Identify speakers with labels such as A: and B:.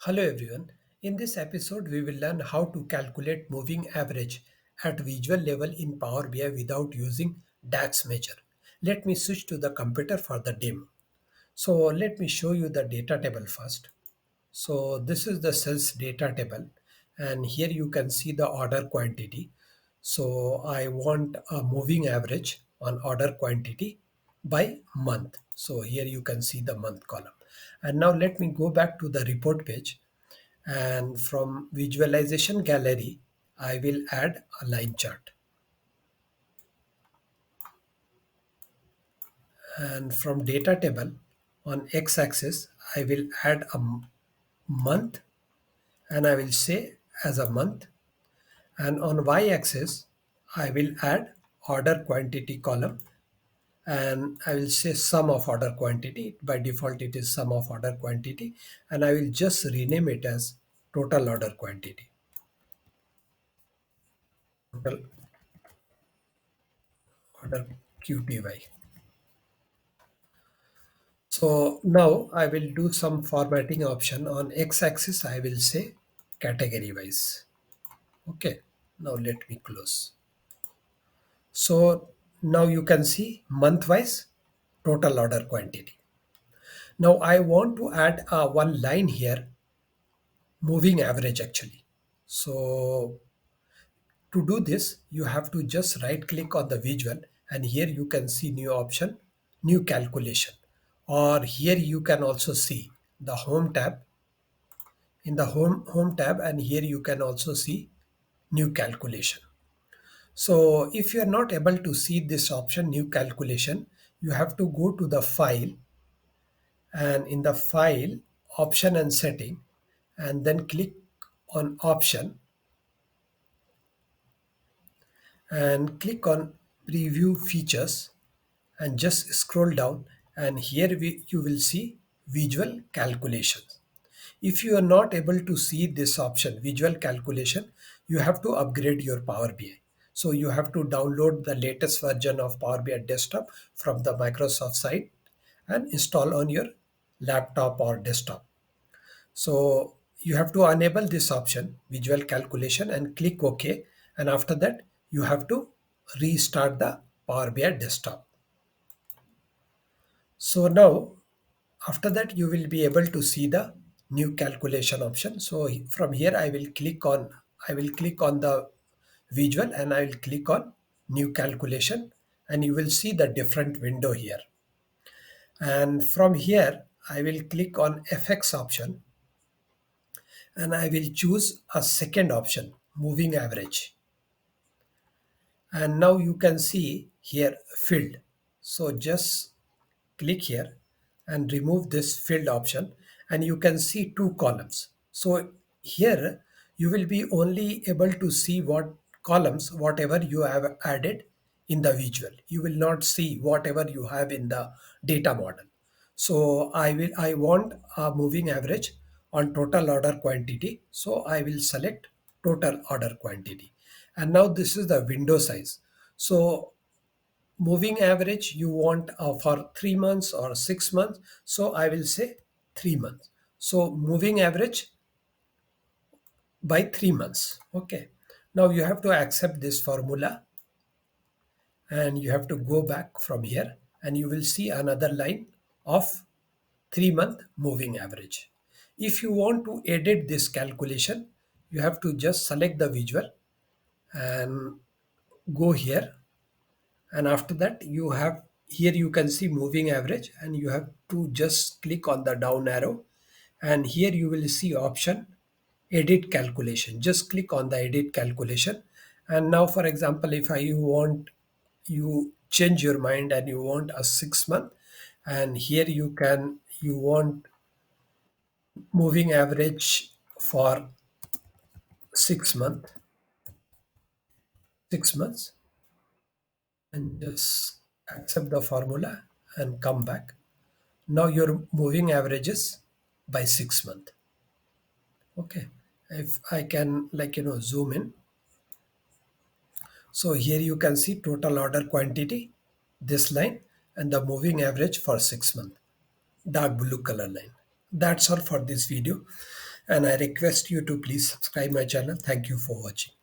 A: Hello everyone. In this episode, we will learn how to calculate moving average at visual level in Power BI without using DAX measure. Let me switch to the computer for the demo. So let me show you the data table first. So this is the sales data table, and here you can see the order quantity. So I want a moving average on order quantity by month. So here you can see the month column. And now let me go back to the report page, and from visualization gallery I will add a line chart, and from data table on x-axis I will add a month, and I will say as a month, and on y-axis I will add order quantity column, and I will say sum of order quantity. By default it is sum of order quantity, and I will just rename it as total order quantity. Total order QTY. So now I will do some formatting option. On x-axis I will say category wise. Okay. Now let me close. So now you can see month wise total order quantity. Now I want to add one line here, moving average actually. So to do this, you have to just right click on the visual, and here you can see new option, new calculation. Or here you can also see the home tab, in the home tab, and here you can also see new calculation. So if you are not able to see this option new calculation, you have to go to the file, and in the file option and setting, and then click on option and click on preview features, and just scroll down, and here you will see visual calculations. If you are not able to see this option, visual calculation, you have to upgrade your Power BI. So you have to download the latest version of Power BI desktop from the Microsoft site and install on your laptop or desktop. So you have to enable this option, visual calculation, and click OK. And after that, you have to restart the Power BI desktop. So now after that you will be able to see the new calculation option. So from here I will click on the visual, and I will click on new calculation, and you will see the different window here. And from here I will click on FX option, and I will choose a second option, moving average. And now you can see here field. So just click here and remove this field option, and you can see two columns. So here you will be only able to see what columns whatever you have added in the visual. You will not see whatever you have in the data model. So I want a moving average on total order quantity, so I will select total order quantity. And now this is the window size. So moving average you want for 3 months or 6 months, so I will say 3 months. So moving average by 3 months. Okay, now you have to accept this formula, and you have to go back from here, and you will see another line of 3 month moving average. If you want to edit this calculation, you have to just select the visual and go here, and after that you have, here you can see moving average, and you have to just click on the down arrow, and here you will see option edit calculation. Just click on the edit calculation. And now for example, if I want, you change your mind and you want a 6 month, and here you want moving average for 6 month 6 months, and just accept the formula and come back. Now your moving averages by 6 month. Okay. If I can, zoom in. So here you can see total order quantity, this line, and the moving average for 6 month, dark blue color line. That's all for this video. and I request you to please subscribe my channel. Thank you for watching.